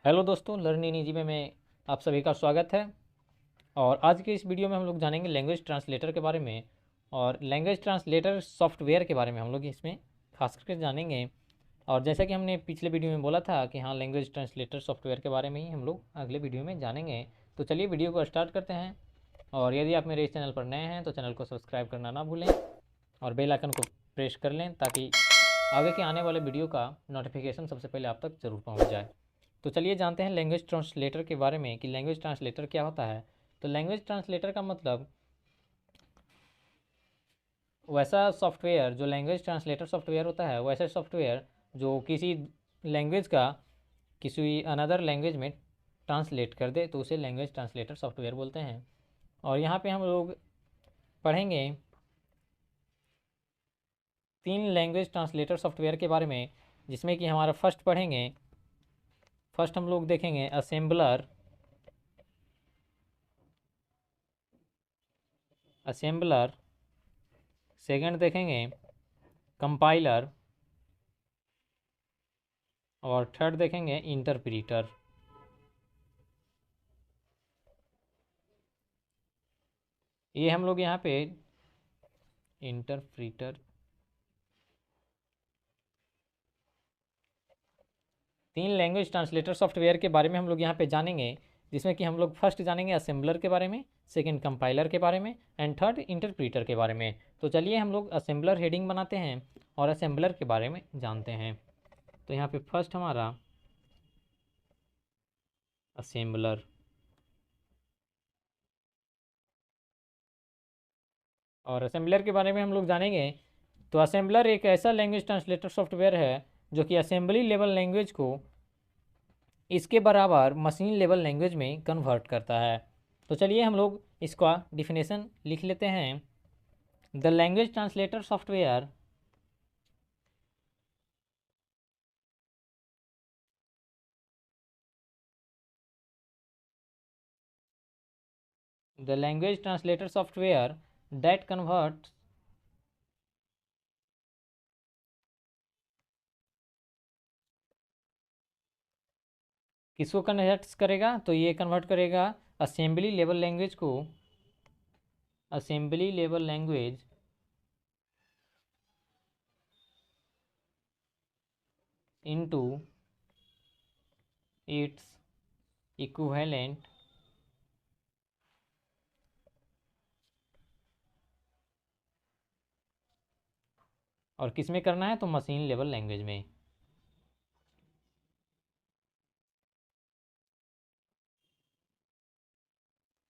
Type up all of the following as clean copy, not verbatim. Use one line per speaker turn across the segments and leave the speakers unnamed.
Hello दोस्तों, learn in easy में आप सभी का स्वागत है। और आज के इस वीडियो में हम लोग जानेंगे लैंग्वेज ट्रांसलेटर के बारे में। और लैंग्वेज ट्रांसलेटर सॉफ्टवेयर के बारे में हम लोग इसमें खास करके जानेंगे। और जैसा कि हमने पिछले वीडियो में बोला था कि हाँ, लैंग्वेज ट्रांसलेटर सॉफ्टवेयर के बारे में ही हम लोग अगले वीडियो में जानेंगे। तो चलिए वीडियो को स्टार्ट करते हैं। और यदि आप मेरे इस चैनल पर नए हैं तो चैनल को सब्सक्राइब करना ना भूलें और बेल आइकन को प्रेस कर लें ताकि आगे के आने वाले वीडियो का नोटिफिकेशन सबसे पहले आप तक ज़रूर पहुंच जाए। तो चलिए जानते हैं लैंग्वेज ट्रांसलेटर के बारे में कि लैंग्वेज ट्रांसलेटर क्या होता है। तो लैंग्वेज ट्रांसलेटर का मतलब वैसा सॉफ्टवेयर जो लैंग्वेज ट्रांसलेटर सॉफ्टवेयर होता है, वैसा सॉफ्टवेयर जो किसी लैंग्वेज का किसी अनदर लैंग्वेज में ट्रांसलेट कर दे, तो उसे लैंग्वेज ट्रांसलेटर सॉफ्टवेयर बोलते हैं। और यहाँ पे हम लोग पढ़ेंगे 3 लैंग्वेज ट्रांसलेटर सॉफ्टवेयर के बारे में, जिसमें कि हमारा फर्स्ट हम लोग देखेंगे असेंबलर। सेकंड देखेंगे कंपाइलर। और थर्ड देखेंगे इंटरप्रीटर। ये हम लोग यहाँ पे इंटरप्रीटर 3 लैंग्वेज ट्रांसलेटर सॉफ्टवेयर के बारे में हम लोग यहाँ पे जानेंगे, जिसमें कि हम लोग फर्स्ट जानेंगे असेंबलर के बारे में, सेकंड कंपाइलर के बारे में एंड थर्ड इंटरप्रीटर के बारे में। तो चलिए हम लोग असेंबलर हेडिंग बनाते हैं और असेंबलर के बारे में जानते हैं। तो यहाँ पे फर्स्ट हमारा असेंबलर। और असेंबलर के बारे में हम लोग जानेंगे। तो असेंबलर एक ऐसा लैंग्वेज ट्रांसलेटर सॉफ्टवेयर है जो कि असेंबली लेवल लैंग्वेज को इसके बराबर मशीन लेवल लैंग्वेज में कन्वर्ट करता है। तो चलिए हम लोग इसका डिफिनेशन लिख लेते हैं। The language translator software the language translator software that convert किसको कन्वर्ट करेगा, तो ये कन्वर्ट करेगा असेंबली लेवल लैंग्वेज को, assembly level language into its equivalent और किस में करना है, तो मशीन लेवल लैंग्वेज में।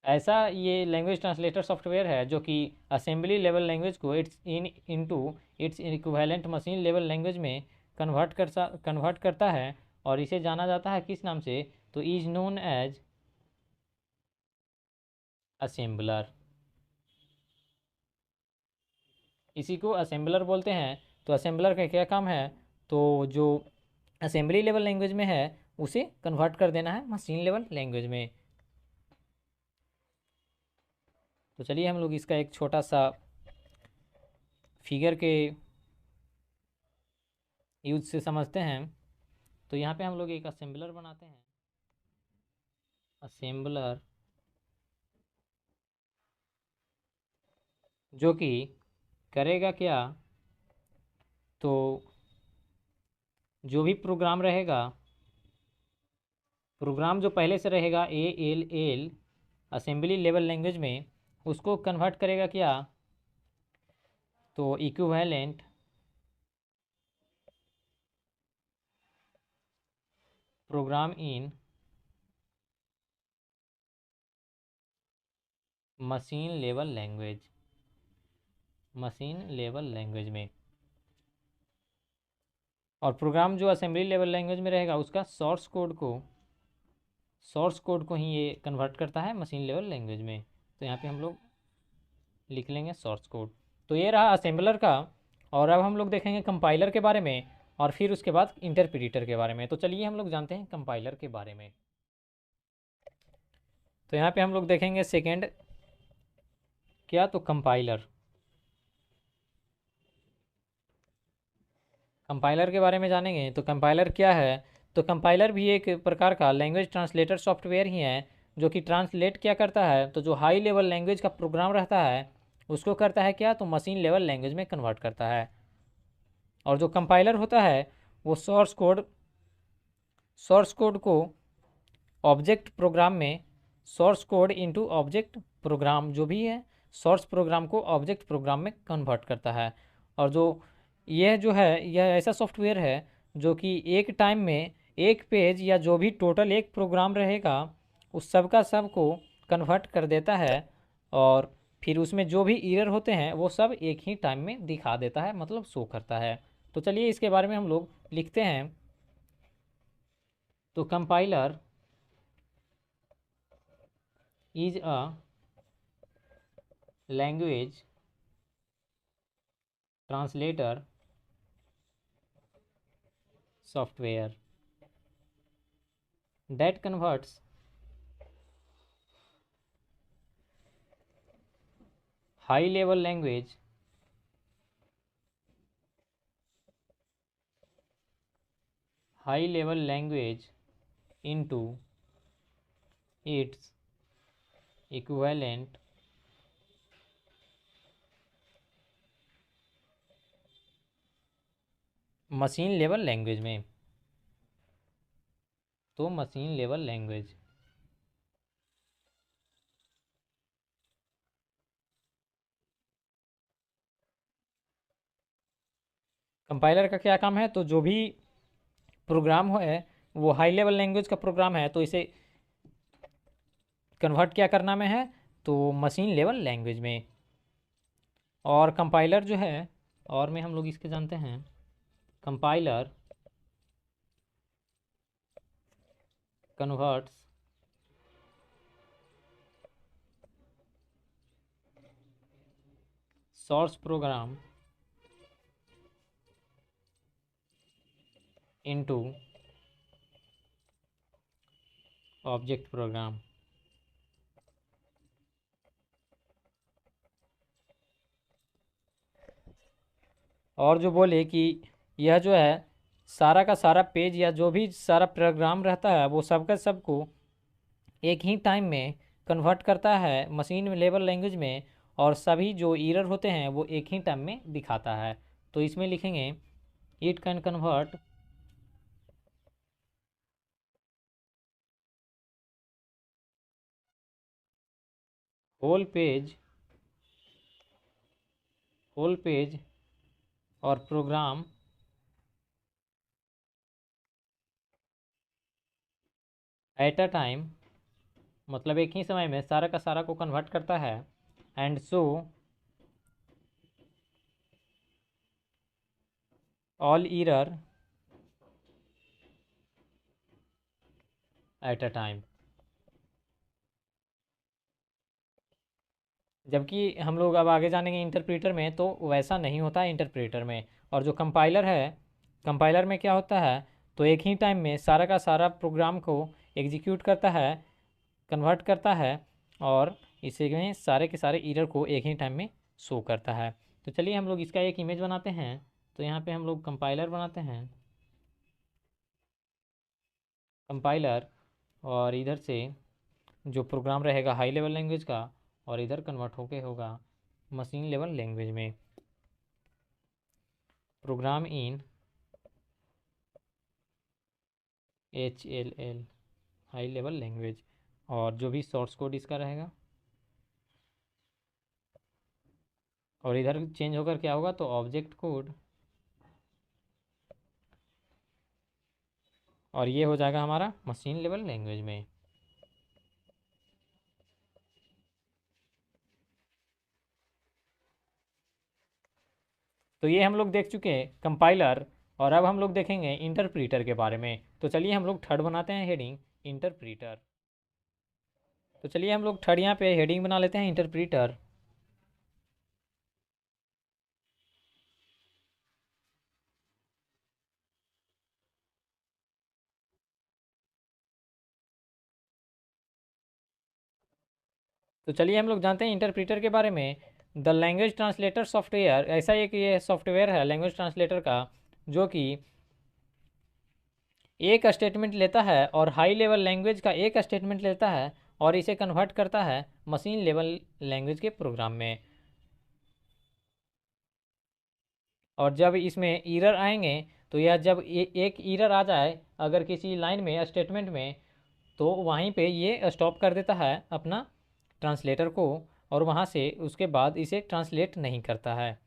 ऐसा ये लैंग्वेज ट्रांसलेटर सॉफ्टवेयर है जो कि असेंबली लेवल लैंग्वेज को into its equivalent machine level language में कन्वर्ट करता है। और इसे जाना जाता है किस नाम से, तो इज नोन एज असेंबलर। इसी को असेंबलर बोलते हैं। तो असेंबलर का क्या काम है, तो जो असेंबली लेवल लैंग्वेज में है उसे कन्वर्ट कर देना है मशीन लेवल लैंग्वेज में। तो चलिए हम लोग इसका एक छोटा सा फिगर के यूज से समझते हैं। तो यहाँ पे हम लोग एक असेंबलर बनाते हैं। असेंबलर जो कि करेगा क्या, तो जो भी प्रोग्राम रहेगा, प्रोग्राम जो पहले से रहेगा एल असेंबली लेवल लैंग्वेज में, उसको कन्वर्ट करेगा क्या, तो equivalent program in machine level language, machine level language में। और प्रोग्राम जो असेंबली लेवल लैंग्वेज में रहेगा उसका सोर्स कोड को ही ये कन्वर्ट करता है मशीन लेवल लैंग्वेज में। तो यहाँ पे हम लोग लिख लेंगे सोर्स कोड। तो ये रहा असेंबलर का। और अब हम लोग देखेंगे कंपाइलर के बारे में और फिर उसके बाद इंटरप्रीटर के बारे में। तो चलिए हम लोग जानते हैं कंपाइलर के बारे में। तो यहाँ पे हम लोग देखेंगे सेकेंड क्या, तो कंपाइलर। कंपाइलर के बारे में जानेंगे। तो कंपाइलर क्या है, तो कंपाइलर भी एक प्रकार का लैंग्वेज ट्रांसलेटर सॉफ्टवेयर ही है, जो कि ट्रांसलेट क्या करता है, तो जो हाई लेवल लैंग्वेज का प्रोग्राम रहता है उसको करता है क्या, तो मशीन लेवल लैंग्वेज में कन्वर्ट करता है। और जो कंपाइलर होता है वो सोर्स कोड को ऑब्जेक्ट प्रोग्राम में, source code into object program, जो भी है सोर्स प्रोग्राम को ऑब्जेक्ट प्रोग्राम में कन्वर्ट करता है। और यह जो है यह ऐसा सॉफ्टवेयर है जो कि एक टाइम में एक पेज या जो भी टोटल एक प्रोग्राम रहेगा उस सब का सब को कन्वर्ट कर देता है, और फिर उसमें जो भी एरर होते हैं वो सब एक ही टाइम में दिखा देता है, मतलब शो करता है। तो चलिए इसके बारे में हम लोग लिखते हैं। तो compiler is a language translator software that converts high level language into its equivalent machine level language में। तो मशीन लेवल लैंग्वेज, कंपाइलर का क्या काम है, तो जो भी प्रोग्राम हो है वो हाई लेवल लैंग्वेज का प्रोग्राम है, तो इसे कन्वर्ट क्या करना में है, तो मशीन लेवल लैंग्वेज में। और कंपाइलर जो है, और में हम लोग इसके जानते हैं, compiler converts source program into object program. और जो बोले कि यह जो है सारा का सारा पेज या जो भी सारा प्रोग्राम रहता है वो सबका सबको एक ही टाइम में कन्वर्ट करता है मशीन लेवल लैंग्वेज में, और सभी जो एरर होते हैं वो एक ही टाइम में दिखाता है। तो इसमें लिखेंगे it can convert whole page और प्रोग्राम एट अ टाइम, मतलब एक ही समय में सारा का सारा को कन्वर्ट करता है, and so all error eight a time. जबकि हम लोग अब आगे जानेंगे इंटरप्रेटर में, तो वैसा नहीं होता है इंटरप्रेटर में। और जो कंपाइलर है, कंपाइलर में क्या होता है, तो एक ही टाइम में सारा का सारा प्रोग्राम को एग्जीक्यूट करता है, कन्वर्ट करता है, और इसी में सारे के सारे एरर को एक ही टाइम में शो करता है। तो चलिए हम लोग इसका एक इमेज बनाते हैं। तो यहाँ पे हम लोग कंपाइलर बनाते हैं, कंपाइलर, और इधर से जो प्रोग्राम रहेगा हाई लेवल लैंग्वेज का, और इधर कन्वर्ट होके होगा मशीन लेवल लैंग्वेज में, प्रोग्राम इन HLL हाई लेवल लैंग्वेज। और जो भी सोर्स कोड इसका रहेगा, और इधर चेंज होकर क्या होगा, तो ऑब्जेक्ट कोड, और ये हो जाएगा हमारा मशीन लेवल लैंग्वेज में। तो ये हम लोग देख चुके हैं कंपाइलर, और अब हम लोग देखेंगे इंटरप्रीटर के बारे में। तो चलिए हम लोग थर्ड बनाते हैं हेडिंग इंटरप्रीटर। तो चलिए हम लोग थर्ड यहाँ पे हेडिंग बना लेते हैं इंटरप्रीटर। तो चलिए हम लोग जानते हैं इंटरप्रीटर के बारे में। द लैंग्वेज ट्रांसलेटर सॉफ्टवेयर, ऐसा एक ये सॉफ्टवेयर है लैंग्वेज ट्रांसलेटर का, जो कि एक स्टेटमेंट लेता है और हाई लेवल लैंग्वेज का एक स्टेटमेंट लेता है और इसे कन्वर्ट करता है मशीन लेवल लैंग्वेज के प्रोग्राम में। और जब इसमें एरर आएंगे तो यह जब एक एरर आ जाए अगर किसी लाइन में स्टेटमेंट में, तो वहीं पे ये स्टॉप कर देता है अपना ट्रांसलेटर को, और वहाँ से उसके बाद इसे ट्रांसलेट नहीं करता है।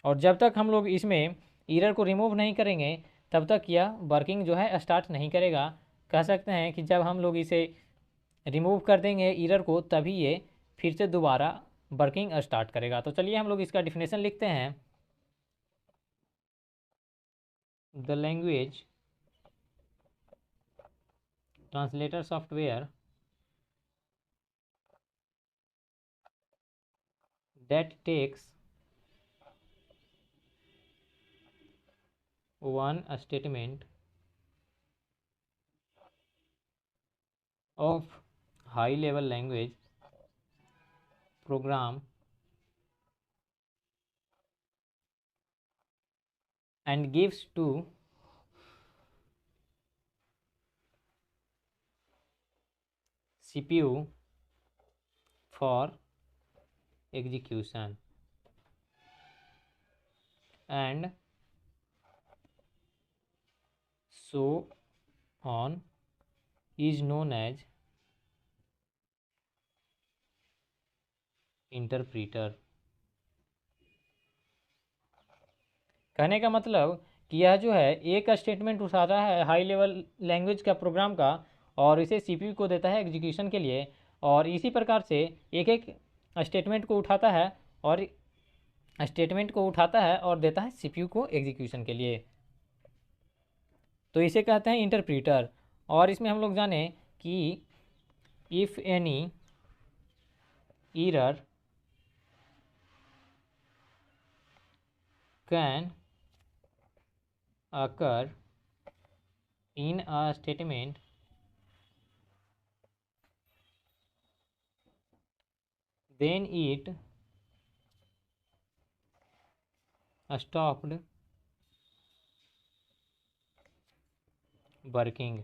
और जब तक हम लोग इसमें एरर को रिमूव नहीं करेंगे तब तक यह वर्किंग जो है स्टार्ट नहीं करेगा। कह सकते हैं कि जब हम लोग इसे रिमूव कर देंगे एरर को, तभी ये फिर से दोबारा वर्किंग स्टार्ट करेगा। तो चलिए हम लोग इसका डिफिनेशन लिखते हैं। The language translator software that takes one statement of high level language program and gives to CPU for execution and so on is known as interpreter. कहने का मतलब कि यह जो है एक स्टेटमेंट उठाता है हाई लेवल लैंग्वेज का प्रोग्राम का और इसे सीपीयू को देता है एग्जीक्यूशन के लिए, और इसी प्रकार से एक एक स्टेटमेंट को उठाता है और देता है सीपीयू को एग्जीक्यूशन के लिए। तो इसे कहते हैं इंटरप्रीटर। और इसमें हम लोग जाने कि if any error can occur in a statement then it stopped working,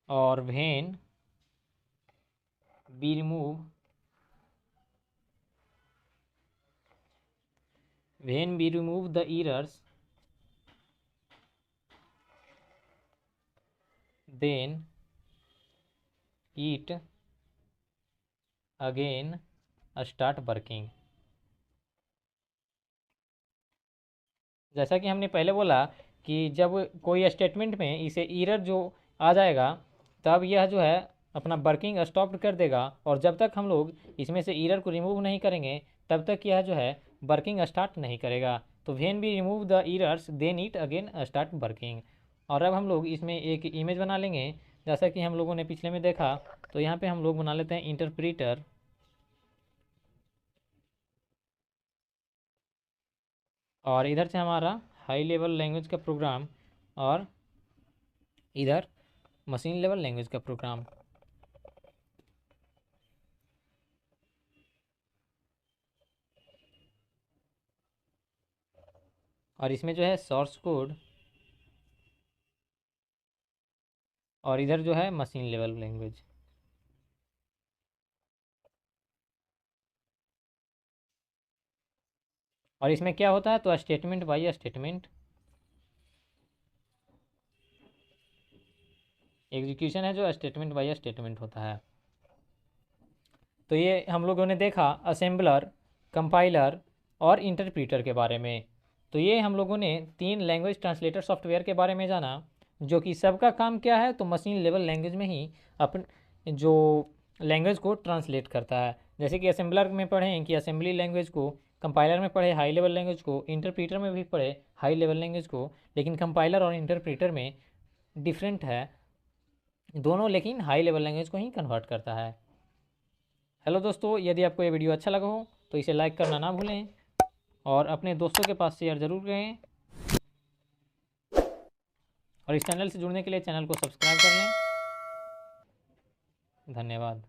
or when we remove the errors then it again start working। जैसा कि हमने पहले बोला कि जब कोई स्टेटमेंट में इसे एरर जो आ जाएगा तब यह जो है अपना वर्किंग स्टॉप कर देगा, और जब तक हम लोग इसमें से एरर को रिमूव नहीं करेंगे तब तक यह जो है वर्किंग स्टार्ट नहीं करेगा। तो when we remove the errors then it again start working. और अब हम लोग इसमें एक इमेज बना लेंगे जैसा कि हम लोगों ने पिछले में देखा। तो यहाँ पे हम लोग बना लेते हैं इंटरप्रीटर, और इधर से हमारा हाई लेवल लैंग्वेज का प्रोग्राम और इधर मशीन लेवल लैंग्वेज का प्रोग्राम। और इसमें जो है सोर्स कोड और इधर जो है मशीन लेवल लैंग्वेज। और इसमें क्या होता है तो स्टेटमेंट बाय स्टेटमेंट एग्जीक्यूशन है जो स्टेटमेंट बाय स्टेटमेंट होता है। तो ये हम लोगों ने देखा असेंबलर, कंपाइलर और इंटरप्रीटर के बारे में। तो ये हम लोगों ने 3 लैंग्वेज ट्रांसलेटर सॉफ्टवेयर के बारे में जाना, जो कि सबका काम क्या है तो मशीन लेवल लैंग्वेज में ही अपन जो लैंग्वेज को ट्रांसलेट करता है। जैसे कि असेंबलर में पढ़ें कि असेंबली लैंग्वेज को, कंपाइलर में पढ़े हाई लेवल लैंग्वेज को, इंटरप्रीटर में भी पढ़े हाई लेवल लैंग्वेज को। लेकिन कंपाइलर और इंटरप्रीटर में डिफरेंट है दोनों, लेकिन हाई लेवल लैंग्वेज को ही कन्वर्ट करता है। हेलो दोस्तों, यदि आपको ये वीडियो अच्छा लगा हो तो इसे लाइक करना ना भूलें और अपने दोस्तों के पास शेयर ज़रूर करें, और इस चैनल से जुड़ने के लिए चैनल को सब्सक्राइब कर लें। धन्यवाद।